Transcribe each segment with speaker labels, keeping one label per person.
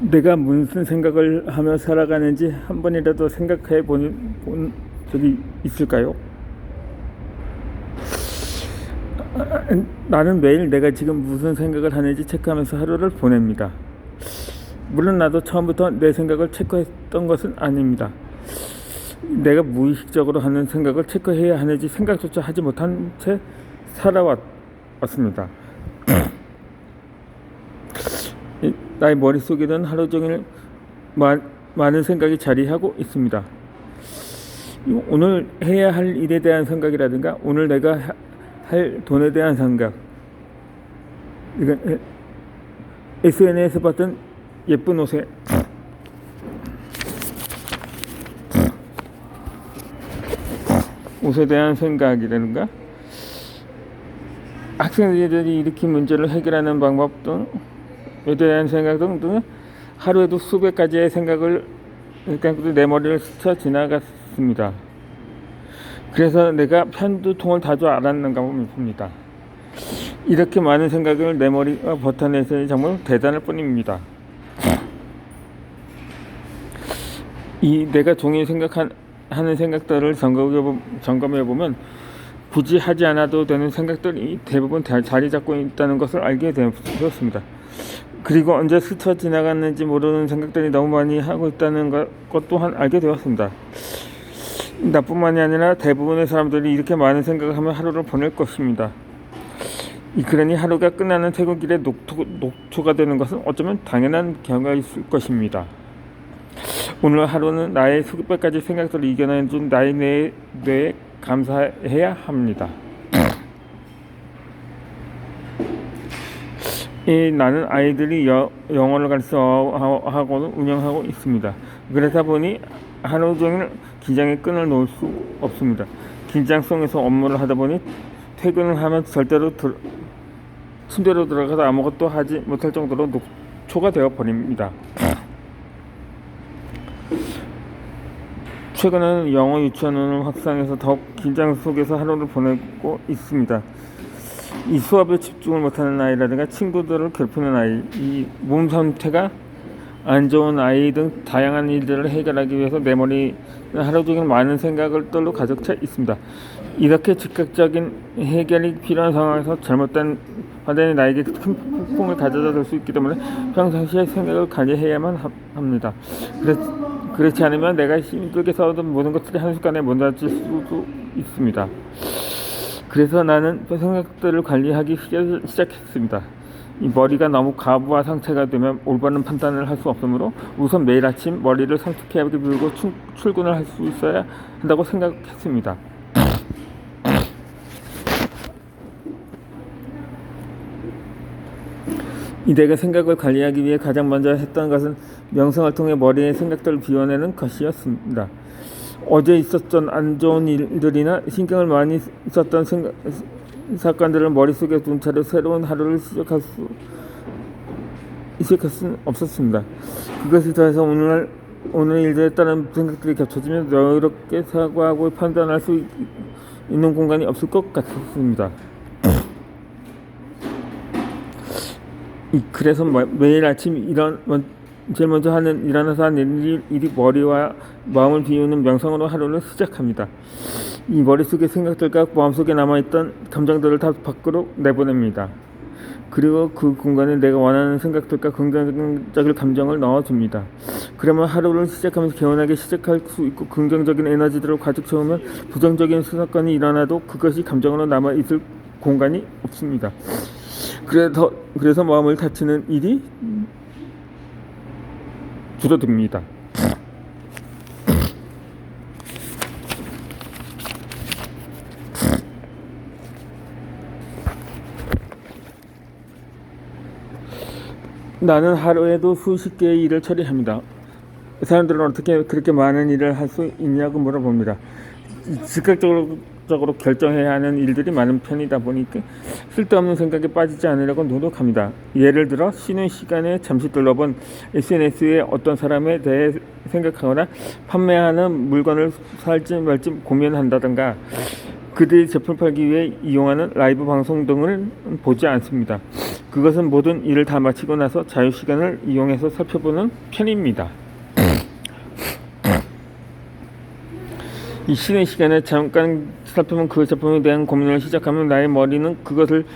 Speaker 1: 내가 무슨 생각을 하며 살아가는지 한 번이라도 생각해 본 적이 있을까요? 나는 매일 내가 지금 무슨 생각을 하는지 체크하면서 하루를 보냅니다. 물론 나도 처음부터 내 생각을 체크했던 것은 아닙니다. 내가 무의식적으로 하는 생각을 체크해야 하는지 생각조차 하지 못한 채 살아왔습니다. 나의 머릿속에는 하루 종일 많은 생각이 자리하고 있습니다. 오늘 해야 할 일에 대한 생각이라든가 오늘 내가 할 돈에 대한 생각, 이건 SNS에서 봤던 예쁜 옷에 대한 생각이라든가 학생들이 일으킨 문제를 해결하는 방법 등에 대한 생각 등 하루에도 수백 가지의 생각을 내 머리를 스쳐 지나갔습니다. 그래서 내가 편두통을 다 줄 알았는가 봅니다. 이렇게 많은 생각을 내 머리가 버텨내서 정말 대단할 뿐입니다. 내가 종일 하는 생각들을 점검해 보면 굳이 하지 않아도 되는 생각들이 대부분 자리 잡고 있다는 것을 알게 되었습니다. 그리고 언제 스쳐 지나갔는지 모르는 생각들이 너무 많이 하고 있다는 것 또한 알게 되었습니다. 나뿐만이 아니라 대부분의 사람들이 이렇게 많은 생각을 하며 하루를 보낼 것입니다. 그러니 하루가 끝나는 퇴근길에 녹초가 되는 것은 어쩌면 당연한 경우일 것입니다. 오늘 하루는 나의 수백 가지 생각들을 이겨내준 나의 뇌에 감사해야 합니다. 나는 아이들이 영어를 가르쳐하고 운영하고 있습니다. 그러다 보니 하루 종일 긴장의 끈을 놓을 수 없습니다. 긴장 속에서 업무를 하다 보니 퇴근을 하면 절대로 침대로 들어가서 아무것도 하지 못할 정도로 녹초가 되어 버립니다. 최근에는 영어 유치원을 확산해서 더욱 긴장 속에서 하루를 보내고 있습니다. 이 수업에 집중을 못하는 아이라든가 친구들을 괴롭히는 아이, 이 몸 상태가 안 좋은 아이 등 다양한 일들을 해결하기 위해서 내 머리는 하루 종일 많은 생각들로 가득 차 있습니다. 이렇게 즉각적인 해결이 필요한 상황에서 잘못된 판단이 나에게 큰 폭풍을 가져다 줄 수 있기 때문에 평상시에 생각을 관리해야만 합니다. 그렇지 않으면 내가 힘들게 싸우던 모든 것들이 한순간에 무너질 수도 있습니다. 그래서 나는 생각들을 관리하기 시작했습니다. 이 머리가 너무 과부하 상태가 되면 올바른 판단을 할 수 없으므로 우선 매일 아침 머리를 상쾌하게 불고 출근을 할 수 있어야 한다고 생각했습니다. 내가 생각을 관리하기 위해 가장 먼저 했던 것은 명상을 통해 머리의 생각들을 비워내는 것이었습니다. 어제 있었던 안 좋은 일들이나 신경을 많이 썼던 사건들을 머릿속에 둔 채로 새로운 하루를 시작할 수는 없었습니다. 그것이 더해서 오늘 일들에 따른 생각들이 겹쳐지면 여유롭게 사고하고 판단할 수 있는 공간이 없을 것 같았습니다. 그래서 매일 아침 제일 먼저 일어나서 하는 일이 머리와 마음을 비우는 명상으로 하루를 시작합니다. 이 머릿속의 생각들과 마음속에 남아있던 감정들을 다 밖으로 내보냅니다. 그리고 그 공간에 내가 원하는 생각들과 긍정적인 감정을 넣어줍니다. 그러면 하루를 시작하면서 개운하게 시작할 수 있고 긍정적인 에너지들을 가득 채우면 부정적인 사건이 일어나도 그것이 감정으로 남아있을 공간이 없습니다. 그래서 마음을 다치는 일이 줄어듭니다. 나는 하루에도 수십 개의 일을 처리합니다. 사람들은 어떻게 그렇게 많은 일을 할 수 있냐고 물어봅니다. 즉각적으로 결정해야 하는 일들이 많은 편이다 보니까 쓸데없는 생각에 빠지지 않으려고 노력합니다. 예를 들어 쉬는 시간에 잠시 둘러본 SNS에 어떤 사람에 대해 생각하거나 판매하는 물건을 살지 말지 고민한다든가 그들이 제품을 팔기 위해 이용하는 라이브 방송 등을 보지 않습니다. 그것은 모든 일을 다 마치고 나서 자유시간을 이용해서 살펴보는 편입니다. 이 쉬는 시간에 잠깐 살펴본 그 제품에 대한 고민을 시작하면 나의 머리는 그것을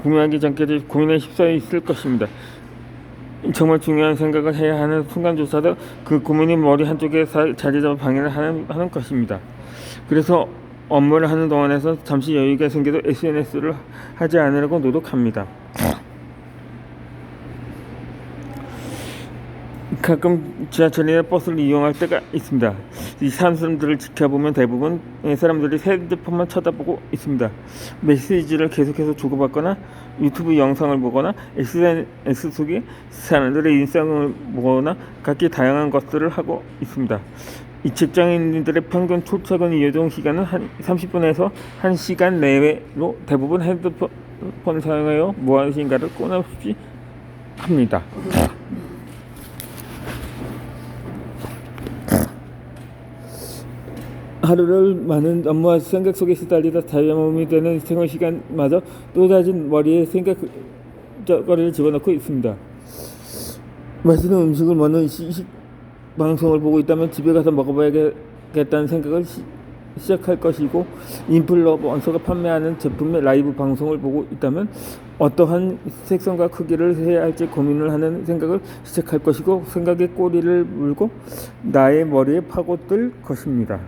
Speaker 1: 구매하기 전까지 고민에 휩싸여 있을 것입니다. 정말 중요한 생각을 해야 하는 순간조차도 그 고민이 머리 한쪽에 자리 잡아 방해를 하는 것입니다. 그래서 업무를 하는 동안에서 잠시 여유가 생겨도 SNS를 하지 않으려고 노력합니다. 가끔 지하철이나 버스를 이용할 때가 있습니다. 이 사람들을 지켜보면 대부분 사람들이 핸드폰만 쳐다보고 있습니다. 메시지를 계속해서 주고받거나 유튜브 영상을 보거나 SNS 속에 사람들의 일상을 보거나 각기 다양한 것들을 하고 있습니다. 이 직장인들의 평균 출퇴근 이동 시간은 한 30분에서 1시간 내외로 대부분 핸드폰을 사용하여 무엇인가를 끊임없이 합니다. 하루를 많은 업무와 생각 속에 시달리다 자유몸이 되는 생활 시간마저 쏟아진 머리에 생각거리를 집어넣고 있습니다. 맛있는 음식을 먹는 방송을 보고 있다면 집에 가서 먹어봐야겠다는 생각을 시작할 것이고, 인플루언서가 판매하는 제품의 라이브 방송을 보고 있다면 어떠한 색상과 크기를 해야 할지 고민을 하는 생각을 시작할 것이고, 생각의 꼬리를 물고 나의 머리에 파고들 것입니다.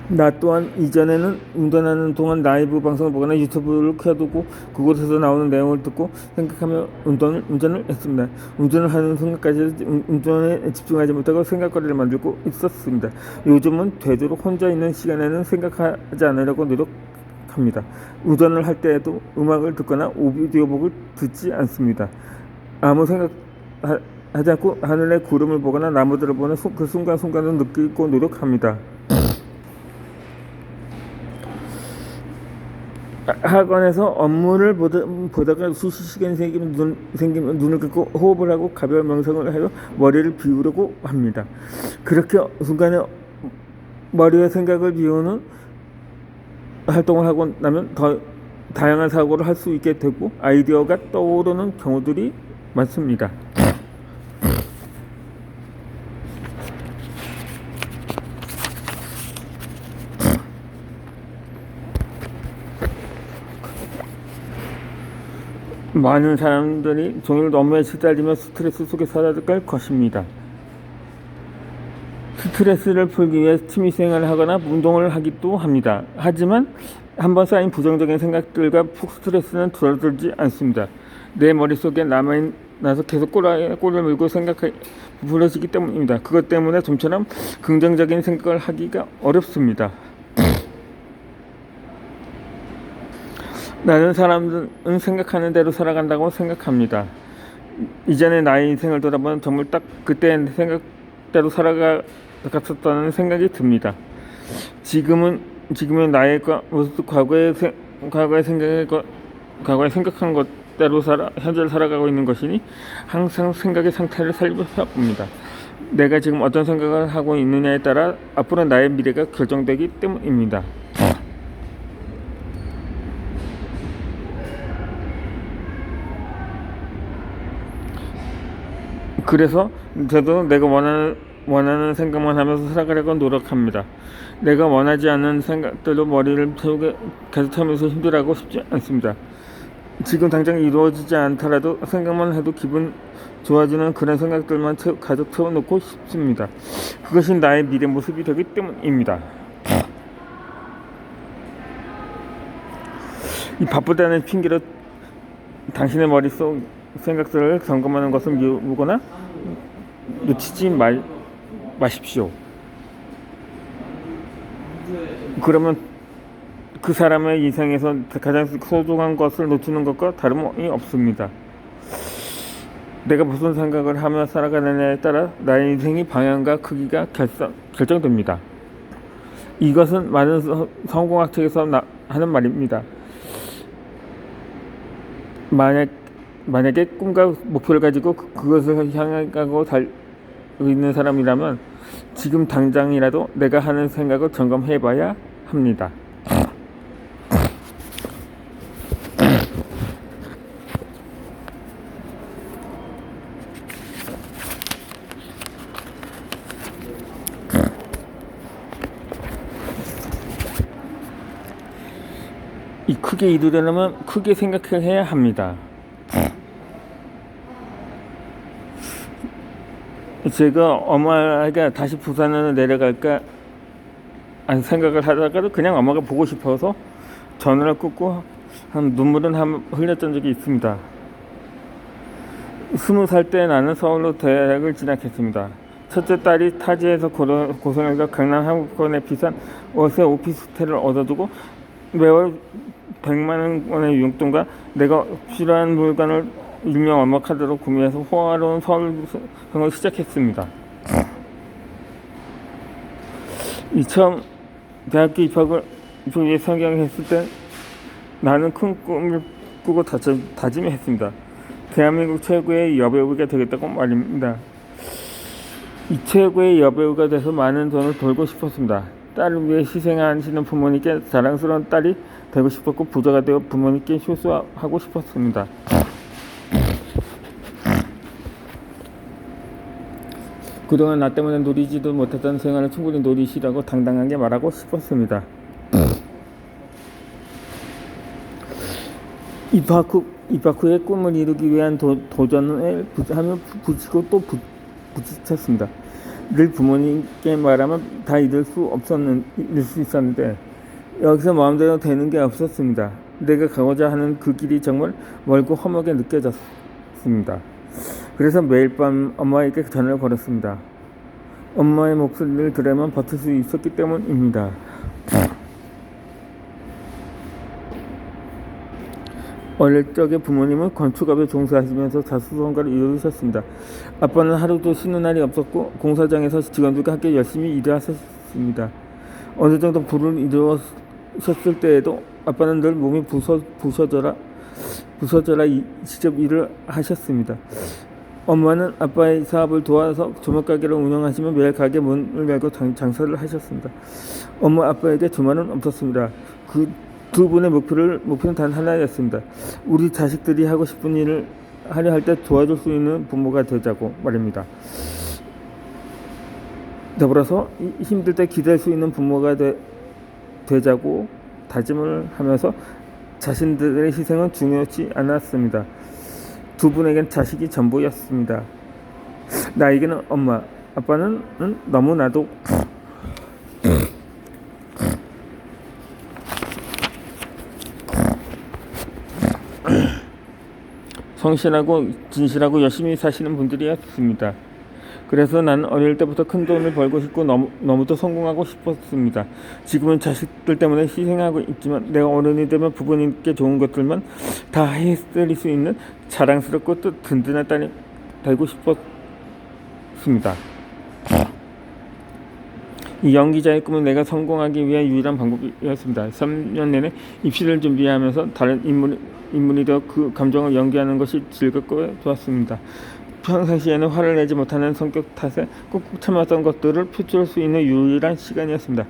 Speaker 1: 나 또한 이전에는 운전하는 동안 라이브 방송을 보거나 유튜브를 켜두고 그곳에서 나오는 내용을 듣고 생각하며 운전을 했습니다. 운전을 하는 순간까지 운전에 집중하지 못하고 생각거리를 만들고 있었습니다. 요즘은 되도록 혼자 있는 시간에는 생각하지 않으려고 노력합니다. 운전을 할 때에도 음악을 듣거나 오디오북을 듣지 않습니다. 아무 생각 하지 않고 하늘의 구름을 보거나 나무들을 보는 그 순간순간을 느끼고 노력합니다. 학원에서 업무를 보다가 수십 시간이 생기면 눈을 감고 호흡을 하고 가벼운 명상을 하여 머리를 비우려고 합니다. 그렇게 순간에 머리의 생각을 비우는 활동을 하고 나면 더 다양한 사고를 할 수 있게 되고 아이디어가 떠오르는 경우들이 많습니다. 많은 사람들이 종일 업무에 시달리며 스트레스 속에 살아갈 것입니다. 스트레스를 풀기 위해 취미생활을 하거나 운동을 하기도 합니다. 하지만 한번 쌓인 부정적인 생각들과 스트레스는 줄어들지 않습니다. 내 머릿속에 남아나서 계속 꼬리를 물고 생각이 부풀어지기 때문입니다. 그것 때문에 좀처럼 긍정적인 생각을 하기가 어렵습니다. 나는 사람은 생각하는 대로 살아간다고 생각합니다. 이전에 나의 인생을 돌아보면 정말 딱 그때 생각대로 살아갔었다는 생각이 듭니다. 지금은 나의 모습도 과거에 생각한 것대로 현재를 살아가고 있는 것이니 항상 생각의 상태를 살펴봅니다. 내가 지금 어떤 생각을 하고 있느냐에 따라 앞으로 나의 미래가 결정되기 때문입니다. 그래서 저도 내가 원하는 생각만 하면서 살아가려고 노력합니다. 내가 원하지 않는 생각들로 머리를 계속 채우면서 힘들어하고 싶지 않습니다. 지금 당장 이루어지지 않더라도 생각만 해도 기분 좋아지는 그런 생각들만 가득 채워놓고 싶습니다. 그것이 나의 미래 모습이 되기 때문입니다. 이 바쁘다는 핑계로 당신의 머릿속 생각들을 점검하는 것을 미루거나 놓치지 마십시오. 그러면 그 사람의 인생에서 가장 소중한 것을 놓치는 것과 다름이 없습니다. 내가 무슨 생각을 하며 살아가느냐에 따라 나의 인생의 방향과 크기가 결정됩니다. 이것은 많은 성공학책에서 하는 말입니다. 만약에 꿈과 목표를 가지고 그것을 향하고 달리고 있는 사람이라면 지금 당장이라도 내가 하는 생각을 점검해봐야 합니다. 이 크게 이루려면 크게 생각해야 합니다. 제가 엄마가 다시 부산으로 내려갈까 생각을 하다가도 그냥 엄마가 보고 싶어서 전화를 끊고 눈물은 흘렸던 적이 있습니다. 20살 때 나는 서울로 대학을 진학했습니다. 첫째 딸이 타지에서 고생하다가 강남 한국권에 비싼 월세 오피스텔을 얻어두고 매월 100만 원의 용돈과 내가 필요한 물건을 일명 엄마 카드로 구매해서 호화로운 서울생활을 시작했습니다. 처음 대학교 입학 예상을 했을 때 나는 큰 꿈을 꾸고 다짐했습니다. 대한민국 최고의 여배우가 되겠다고 말입니다. 이 최고의 여배우가 돼서 많은 돈을 벌고 싶었습니다. 딸을 위해 희생하시는 부모님께 자랑스러운 딸이 되고 싶었고 부자가 되어 부모님께 효수하고 싶었습니다. 그동안 나 때문에 누리지도 못했던 생활을 충분히 누리시라고 당당하게 말하고 싶었습니다. 입학 후에 꿈을 이루기 위한 도전을 하며 부딪히고 또 부딪혔습니다. 늘 부모님께 말하면 다 이룰 수 있었는데 여기서 마음대로 되는 게 없었습니다. 내가 가고자 하는 그 길이 정말 멀고 험하게 느껴졌습니다. 그래서 매일 밤 엄마에게 전화를 걸었습니다. 엄마의 목소리를 들으면 버틸 수 있었기 때문입니다. 어릴 적에 부모님은 건축업에 종사하시면서 자수성가를 이루셨습니다. 아빠는 하루도 쉬는 날이 없었고 공사장에서 직원들과 함께 열심히 일하셨습니다. 어느 정도 부를 이루셨을 때에도 아빠는 늘 몸이 부서져라 직접 일을 하셨습니다. 엄마는 아빠의 사업을 도와서 조명가게를 운영하시며 매일 가게 문을 열고 장사를 하셨습니다. 엄마 아빠에게 두말은 없었습니다. 그 두 분의 목표는 단 하나였습니다. 우리 자식들이 하고 싶은 일을 하려 할 때 도와줄 수 있는 부모가 되자고 말입니다. 더불어서 힘들 때 기댈 수 있는 부모가 되자고 다짐을 하면서 자신들의 희생은 중요치 않았습니다. 두 분에겐 자식이 전부였습니다. 나에게는 엄마, 아빠는 너무나도 성실하고 진실하고 열심히 사시는 분들이었습니다. 그래서 나는 어릴 때부터 큰 돈을 벌고 싶고 너무도 성공하고 싶었습니다. 지금은 자식들 때문에 희생하고 있지만 내가 어른이 되면 부모님께 좋은 것들만 다 해드릴 수 있는 자랑스럽고 또 든든한 딸이 되고 싶었습니다. 이 연기자의 꿈은 내가 성공하기 위한 유일한 방법이었습니다. 3년 내내 입시를 준비하면서 다른 인물이 되어 그 감정을 연기하는 것이 즐겁고 좋았습니다. 평상시에는 화를 내지 못하는 성격 탓에 꾹꾹 참았던 것들을 표출할 수 있는 유일한 시간이었습니다.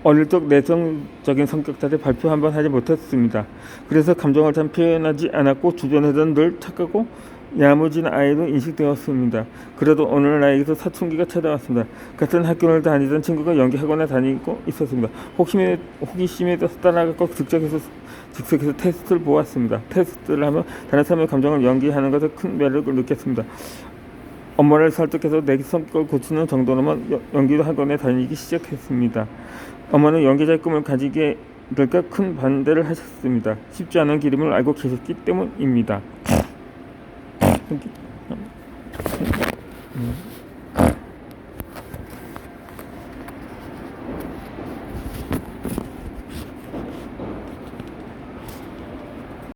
Speaker 1: 어릴 적 내성적인 성격 탓에 발표 한번 하지 못했습니다. 그래서 감정을 잘 표현하지 않았고 주변에서는 늘 착하고 야무진 아이로 인식되었습니다. 그래도 어느 날 나에게서 사춘기가 찾아왔습니다. 같은 학교를 다니던 친구가 연기학원에 다니고 있었습니다. 호기심에 따라가고 즉석에서 테스트를 보았습니다. 테스트를 하며 다른 사람의 감정을 연기하는 것에 큰 매력을 느꼈습니다. 엄마를 설득해서 내 성격을 고치는 정도로만 연기 학원에 다니기 시작했습니다. 엄마는 연기자의 꿈을 가지게 될까 큰 반대를 하셨습니다. 쉽지 않은 길임을 알고 계셨기 때문입니다.